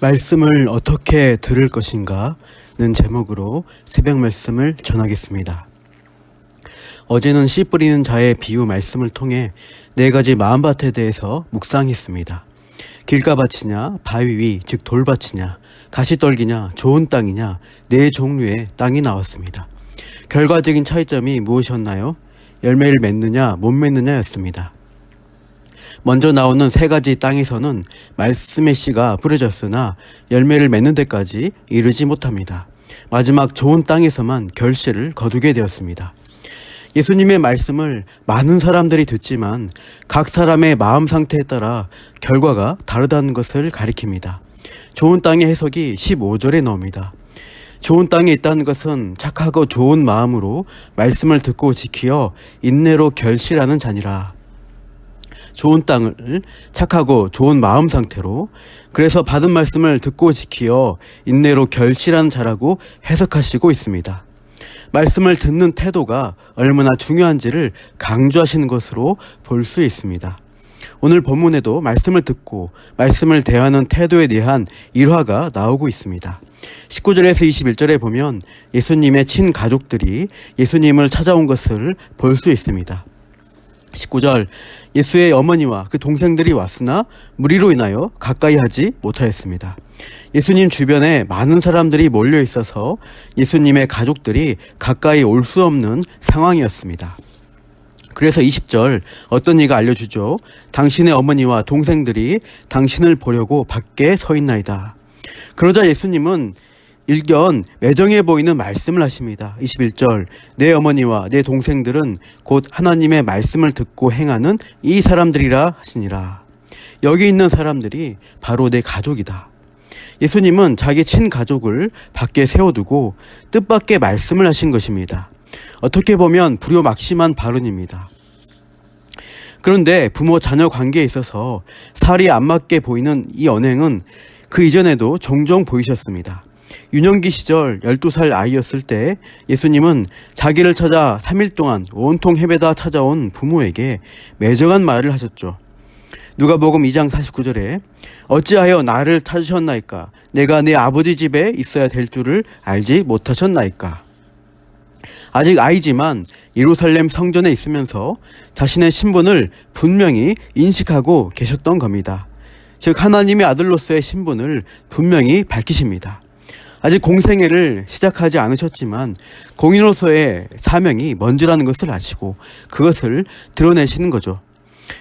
말씀을 어떻게 들을 것인가는 제목으로 새벽 말씀을 전하겠습니다. 어제는 씨 뿌리는 자의 비유 말씀을 통해 4가지 마음밭에 대해서 묵상했습니다. 길가밭이냐, 바위 위, 즉 돌밭이냐, 가시떨기냐, 좋은 땅이냐, 4종류의 땅이 나왔습니다. 결과적인 차이점이 무엇이었나요? 열매를 맺느냐, 못 맺느냐였습니다. 먼저 나오는 3가지 땅에서는 말씀의 씨가 뿌려졌으나 열매를 맺는 데까지 이르지 못합니다. 마지막 좋은 땅에서만 결실을 거두게 되었습니다. 예수님의 말씀을 많은 사람들이 듣지만 각 사람의 마음 상태에 따라 결과가 다르다는 것을 가리킵니다. 좋은 땅의 해석이 15절에 나옵니다. 좋은 땅에 있다는 것은 착하고 좋은 마음으로 말씀을 듣고 지키어 인내로 결실하는 자니라. 좋은 땅을 착하고 좋은 마음 상태로, 그래서 받은 말씀을 듣고 지키어 인내로 결실하는 자라고 해석하시고 있습니다. 말씀을 듣는 태도가 얼마나 중요한지를 강조하시는 것으로 볼 수 있습니다. 오늘 본문에도 말씀을 듣고 말씀을 대하는 태도에 대한 일화가 나오고 있습니다. 19절에서 21절에 보면 예수님의 친가족들이 예수님을 찾아온 것을 볼 수 있습니다. 19절, 예수의 어머니와 그 동생들이 왔으나 무리로 인하여 가까이 하지 못하였습니다. 예수님 주변에 많은 사람들이 몰려 있어서 예수님의 가족들이 가까이 올 수 없는 상황이었습니다. 그래서 20절, 어떤 이가 알려주죠. 당신의 어머니와 동생들이 당신을 보려고 밖에 서 있나이다. 그러자 예수님은 일견 매정해 보이는 말씀을 하십니다. 21절, 내 어머니와 내 동생들은 곧 하나님의 말씀을 듣고 행하는 이 사람들이라 하시니라. 여기 있는 사람들이 바로 내 가족이다. 예수님은 자기 친가족을 밖에 세워두고 뜻밖의 말씀을 하신 것입니다. 어떻게 보면 불효막심한 발언입니다. 그런데 부모 자녀 관계에 있어서 살이 안 맞게 보이는 이 언행은 그 이전에도 종종 보이셨습니다. 유년기 시절 12살 아이였을 때 예수님은 자기를 찾아 3일 동안 온통 헤매다 찾아온 부모에게 매정한 말을 하셨죠. 누가복음 2장 49절에 어찌하여 나를 찾으셨나이까? 내가 내 아버지 집에 있어야 될 줄을 알지 못하셨나이까? 아직 아이지만 예루살렘 성전에 있으면서 자신의 신분을 분명히 인식하고 계셨던 겁니다. 즉 하나님의 아들로서의 신분을 분명히 밝히십니다. 아직 공생애를 시작하지 않으셨지만 공인으로서의 사명이 뭔지라는 것을 아시고 그것을 드러내시는 거죠.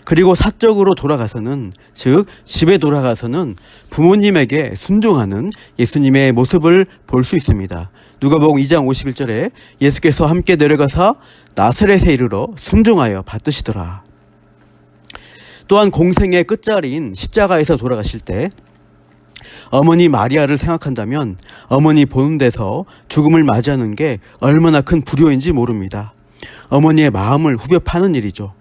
그리고 사적으로 돌아가서는, 즉 집에 돌아가서는 부모님에게 순종하는 예수님의 모습을 볼 수 있습니다. 누가복음 2장 51절에 예수께서 함께 내려가사 나사렛에 이르러 순종하여 받드시더라. 또한 공생의 끝자리인 십자가에서 돌아가실 때 어머니 마리아를 생각한다면 어머니 보는 데서 죽음을 맞이하는 게 얼마나 큰 불효인지 모릅니다. 어머니의 마음을 후벼 파는 일이죠.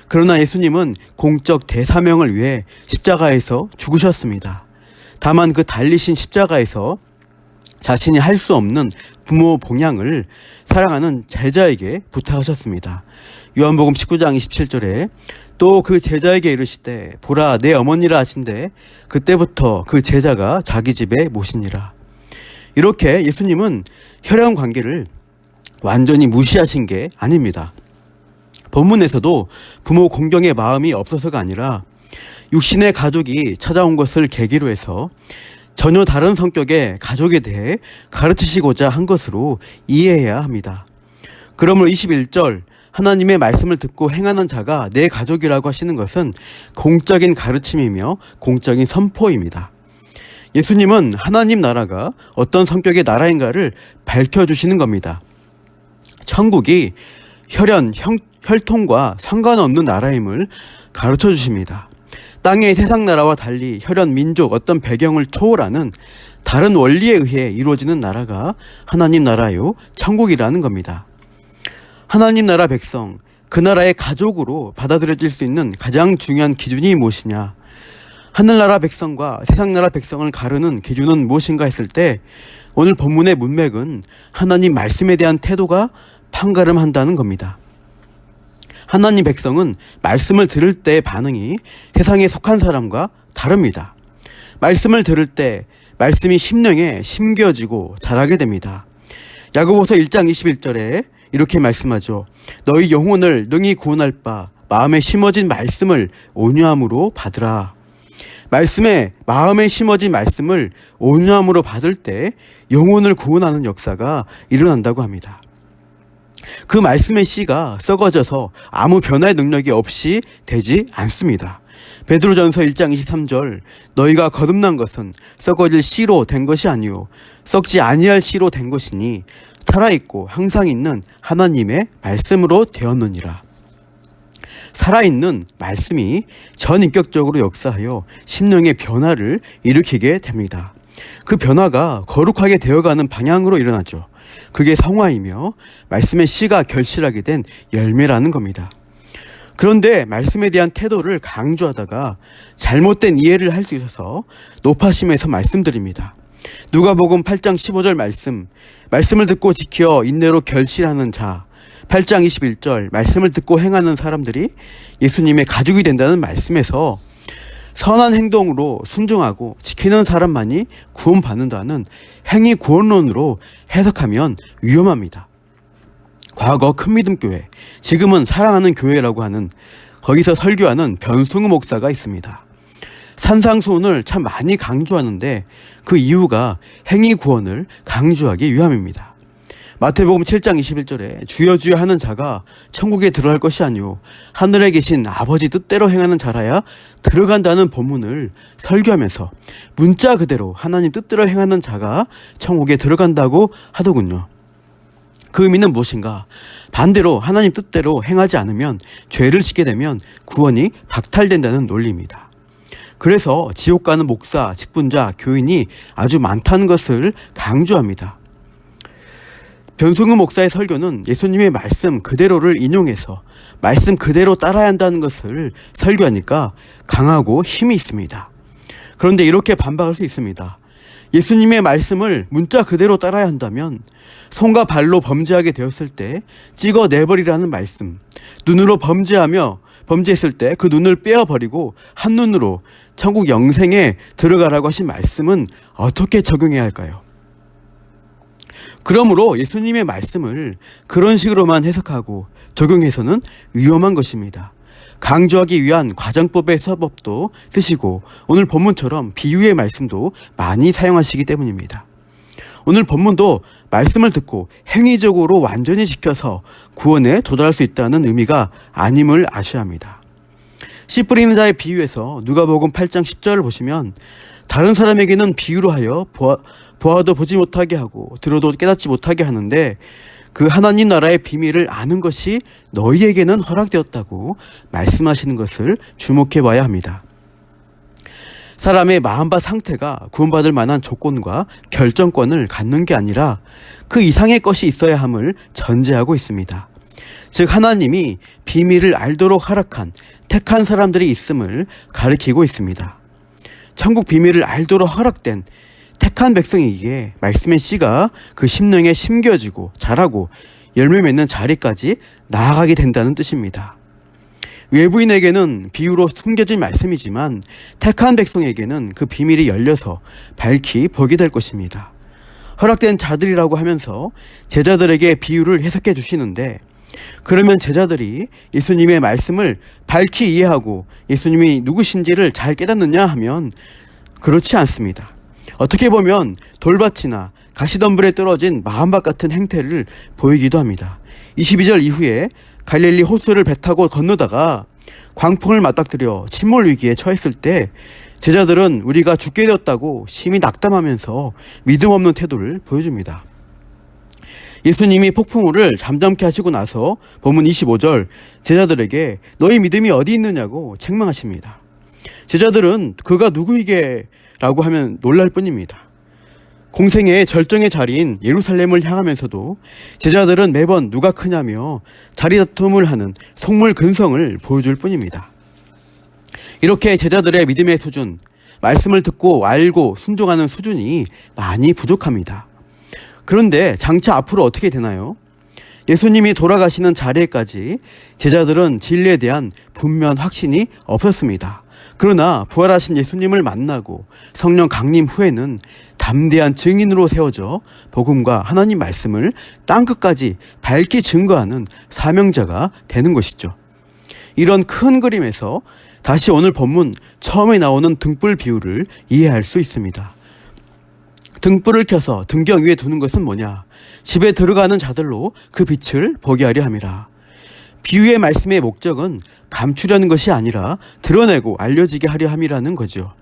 그러나 예수님은 공적 대사명을 위해 십자가에서 죽으셨습니다. 다만 그 달리신 십자가에서 자신이 할 수 없는 부모 봉양을 사랑하는 제자에게 부탁하셨습니다. 요한복음 19장 27절에 또 그 제자에게 이르시되 보라 내 어머니라 하신대 그때부터 그 제자가 자기 집에 모시니라. 이렇게 예수님은 혈연 관계를 완전히 무시하신 게 아닙니다. 본문에서도 부모 공경의 마음이 없어서가 아니라 육신의 가족이 찾아온 것을 계기로 해서 전혀 다른 성격의 가족에 대해 가르치시고자 한 것으로 이해해야 합니다. 그러므로 21절, 하나님의 말씀을 듣고 행하는 자가 내 가족이라고 하시는 것은 공적인 가르침이며 공적인 선포입니다. 예수님은 하나님 나라가 어떤 성격의 나라인가를 밝혀주시는 겁니다. 천국이 혈통과 상관없는 나라임을 가르쳐 주십니다. 땅의 세상 나라와 달리 혈연, 민족, 어떤 배경을 초월하는 다른 원리에 의해 이루어지는 나라가 하나님 나라요, 천국이라는 겁니다. 하나님 나라 백성, 그 나라의 가족으로 받아들여질 수 있는 가장 중요한 기준이 무엇이냐? 하늘나라 백성과 세상나라 백성을 가르는 기준은 무엇인가 했을 때 오늘 본문의 문맥은 하나님 말씀에 대한 태도가 판가름한다는 겁니다. 하나님 백성은 말씀을 들을 때의 반응이 세상에 속한 사람과 다릅니다. 말씀을 들을 때 말씀이 심령에 심겨지고 자라게 됩니다. 야고보서 1장 21절에 이렇게 말씀하죠. 너희 영혼을 능히 구원할 바 마음에 심어진 말씀을 온유함으로 받으라. 마음에 심어진 말씀을 온유함으로 받을 때 영혼을 구원하는 역사가 일어난다고 합니다. 그 말씀의 씨가 썩어져서 아무 변화의 능력이 없이 되지 않습니다. 베드로전서 1장 23절 너희가 거듭난 것은 썩어질 씨로 된 것이 아니요 썩지 아니할 씨로 된 것이니 살아있고 항상 있는 하나님의 말씀으로 되었느니라. 살아있는 말씀이 전인격적으로 역사하여 심령의 변화를 일으키게 됩니다. 그 변화가 거룩하게 되어가는 방향으로 일어나죠. 그게 성화이며 말씀의 씨가 결실하게 된 열매라는 겁니다. 그런데 말씀에 대한 태도를 강조하다가 잘못된 이해를 할 수 있어서 높아심에서 말씀드립니다. 누가복음 8장 15절 말씀을 듣고 지켜 인내로 결실하는 자, 8장 21절 말씀을 듣고 행하는 사람들이 예수님의 가족이 된다는 말씀에서 선한 행동으로 순종하고 지키는 사람만이 구원받는다는 행위 구원론으로 해석하면 위험합니다. 과거 큰믿음교회, 지금은 사랑하는 교회라고 하는 거기서 설교하는 변승우 목사가 있습니다. 산상수훈을 참 많이 강조하는데 그 이유가 행위 구원을 강조하기 위함입니다. 마태복음 7장 21절에 주여 주여 하는 자가 천국에 들어갈 것이 아니오 하늘에 계신 아버지 뜻대로 행하는 자라야 들어간다는 본문을 설교하면서 문자 그대로 하나님 뜻대로 행하는 자가 천국에 들어간다고 하더군요. 그 의미는 무엇인가? 반대로 하나님 뜻대로 행하지 않으면 죄를 짓게 되면 구원이 박탈된다는 논리입니다. 그래서 지옥 가는 목사, 직분자, 교인이 아주 많다는 것을 강조합니다. 변승우 목사의 설교는 예수님의 말씀 그대로를 인용해서 말씀 그대로 따라야 한다는 것을 설교하니까 강하고 힘이 있습니다. 그런데 이렇게 반박할 수 있습니다. 예수님의 말씀을 문자 그대로 따라야 한다면 손과 발로 범죄하게 되었을 때 찍어 내버리라는 말씀, 눈으로 범죄했을 때 그 눈을 빼어버리고 한눈으로 천국 영생에 들어가라고 하신 말씀은 어떻게 적용해야 할까요? 그러므로 예수님의 말씀을 그런 식으로만 해석하고 적용해서는 위험한 것입니다. 강조하기 위한 과정법의 수법도 쓰시고 오늘 본문처럼 비유의 말씀도 많이 사용하시기 때문입니다. 오늘 본문도 말씀을 듣고 행위적으로 완전히 지켜서 구원에 도달할 수 있다는 의미가 아님을 아셔야 합니다. 씨 뿌리는 자의 비유에서 누가복음 8장 10절을 보시면 다른 사람에게는 비유로 하여 보아도 보지 못하게 하고 들어도 깨닫지 못하게 하는데 그 하나님 나라의 비밀을 아는 것이 너희에게는 허락되었다고 말씀하시는 것을 주목해 봐야 합니다. 사람의 마음과 상태가 구원받을 만한 조건과 결정권을 갖는 게 아니라 그 이상의 것이 있어야 함을 전제하고 있습니다. 즉 하나님이 비밀을 알도록 허락한 택한 사람들이 있음을 가리키고 있습니다. 천국 비밀을 알도록 허락된 택한 백성이기에 말씀의 씨가 그 심령에 심겨지고 자라고 열매 맺는 자리까지 나아가게 된다는 뜻입니다. 외부인에게는 비유로 숨겨진 말씀이지만 택한 백성에게는 그 비밀이 열려서 밝히 보게 될 것입니다. 허락된 자들이라고 하면서 제자들에게 비유를 해석해 주시는데 그러면 제자들이 예수님의 말씀을 밝히 이해하고 예수님이 누구신지를 잘 깨닫느냐 하면 그렇지 않습니다. 어떻게 보면 돌밭이나 가시덤불에 떨어진 마음밭 같은 행태를 보이기도 합니다. 22절 이후에 갈릴리 호수를 배 타고 건너다가 광풍을 맞닥뜨려 침몰 위기에 처했을 때 제자들은 우리가 죽게 되었다고 심히 낙담하면서 믿음 없는 태도를 보여줍니다. 예수님이 폭풍우를 잠잠케 하시고 나서 본문 25절 제자들에게 너희 믿음이 어디 있느냐고 책망하십니다. 제자들은 그가 누구이게 라고 하면 놀랄 뿐입니다. 공생의 절정의 자리인 예루살렘을 향하면서도 제자들은 매번 누가 크냐며 자리다툼을 하는 속물근성을 보여줄 뿐입니다. 이렇게 제자들의 믿음의 수준, 말씀을 듣고 알고 순종하는 수준이 많이 부족합니다. 그런데 장차 앞으로 어떻게 되나요? 예수님이 돌아가시는 자리에까지 제자들은 진리에 대한 분명한 확신이 없었습니다. 그러나 부활하신 예수님을 만나고 성령 강림 후에는 담대한 증인으로 세워져 복음과 하나님 말씀을 땅끝까지 밝히 증거하는 사명자가 되는 것이죠. 이런 큰 그림에서 다시 오늘 본문 처음에 나오는 등불 비유를 이해할 수 있습니다. 등불을 켜서 등경 위에 두는 것은 뭐냐? 집에 들어가는 자들로 그 빛을 보게 하려 함이라. 비유의 말씀의 목적은 감추려는 것이 아니라 드러내고 알려지게 하려 함이라는 거죠.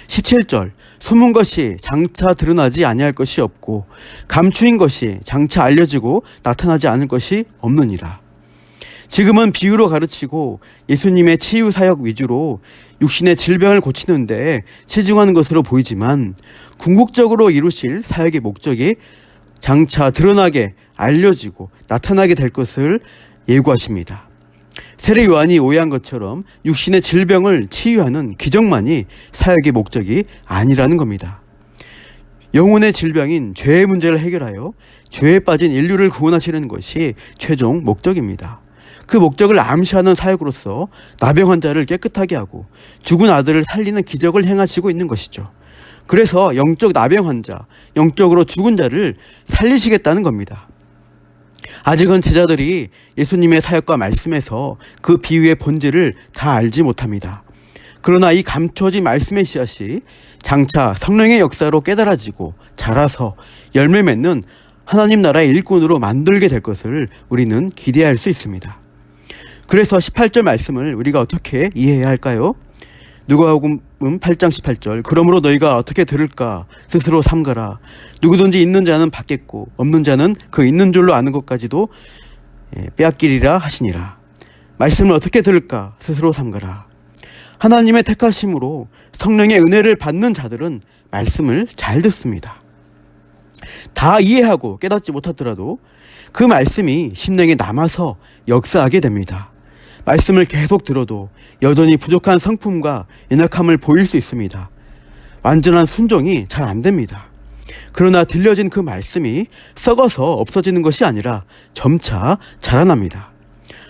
17절, 숨은 것이 장차 드러나지 아니할 것이 없고 감추인 것이 장차 알려지고 나타나지 않을 것이 없느니라. 지금은 비유로 가르치고 예수님의 치유 사역 위주로 육신의 질병을 고치는데 치중하는 것으로 보이지만 궁극적으로 이루실 사역의 목적이 장차 드러나게 알려지고 나타나게 될 것을 예고하십니다. 세례 요한이 오해한 것처럼 육신의 질병을 치유하는 기적만이 사역의 목적이 아니라는 겁니다. 영혼의 질병인 죄의 문제를 해결하여 죄에 빠진 인류를 구원하시는 것이 최종 목적입니다. 그 목적을 암시하는 사역으로서 나병 환자를 깨끗하게 하고 죽은 아들을 살리는 기적을 행하시고 있는 것이죠. 그래서 영적 나병 환자, 영적으로 죽은 자를 살리시겠다는 겁니다. 아직은 제자들이 예수님의 사역과 말씀에서 그 비유의 본질을 다 알지 못합니다. 그러나 이 감춰진 말씀의 씨앗이 장차 성령의 역사로 깨달아지고 자라서 열매 맺는 하나님 나라의 일꾼으로 만들게 될 것을 우리는 기대할 수 있습니다. 그래서 18절 말씀을 우리가 어떻게 이해해야 할까요? 누가복음 8장 18절, 그러므로 너희가 어떻게 들을까 스스로 삼가라. 누구든지 있는 자는 받겠고 없는 자는 그 있는 줄로 아는 것까지도 빼앗기리라 하시니라. 말씀을 어떻게 들을까 스스로 삼가라. 하나님의 택하심으로 성령의 은혜를 받는 자들은 말씀을 잘 듣습니다. 다 이해하고 깨닫지 못하더라도 그 말씀이 심령에 남아서 역사하게 됩니다. 말씀을 계속 들어도 여전히 부족한 성품과 연약함을 보일 수 있습니다. 완전한 순종이 잘 안 됩니다. 그러나 들려진 그 말씀이 썩어서 없어지는 것이 아니라 점차 자라납니다.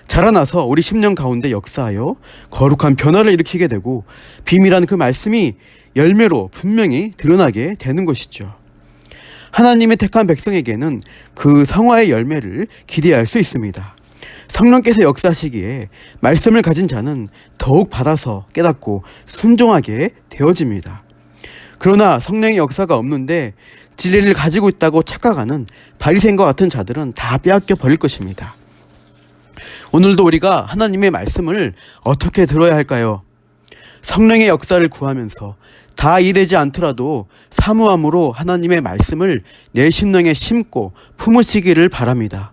자라나서 우리 심령 가운데 역사하여 거룩한 변화를 일으키게 되고 비밀한 그 말씀이 열매로 분명히 드러나게 되는 것이죠. 하나님의 택한 백성에게는 그 성화의 열매를 기대할 수 있습니다. 성령께서 역사하시기에 말씀을 가진 자는 더욱 받아서 깨닫고 순종하게 되어집니다. 그러나 성령의 역사가 없는데 진리를 가지고 있다고 착각하는 바리새인과 같은 자들은 다 빼앗겨 버릴 것입니다. 오늘도 우리가 하나님의 말씀을 어떻게 들어야 할까요? 성령의 역사를 구하면서 다 이해되지 않더라도 사모함으로 하나님의 말씀을 내 심령에 심고 품으시기를 바랍니다.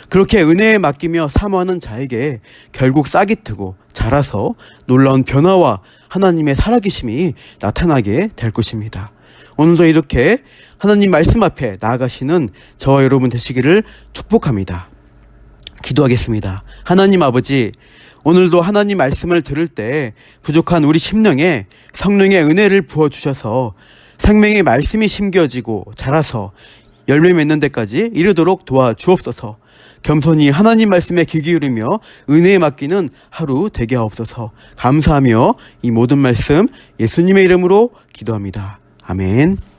그렇게 은혜에 맡기며 사모하는 자에게 결국 싹이 트고 자라서 놀라운 변화와 하나님의 살아계심이 나타나게 될 것입니다. 오늘도 이렇게 하나님 말씀 앞에 나아가시는 저와 여러분 되시기를 축복합니다. 기도하겠습니다. 하나님 아버지, 오늘도 하나님 말씀을 들을 때 부족한 우리 심령에 성령의 은혜를 부어주셔서 생명의 말씀이 심겨지고 자라서 열매 맺는 데까지 이르도록 도와주옵소서. 겸손히 하나님 말씀에 귀 기울이며 은혜에 맡기는 하루 되게 하옵소서. 감사하며 이 모든 말씀 예수님의 이름으로 기도합니다. 아멘.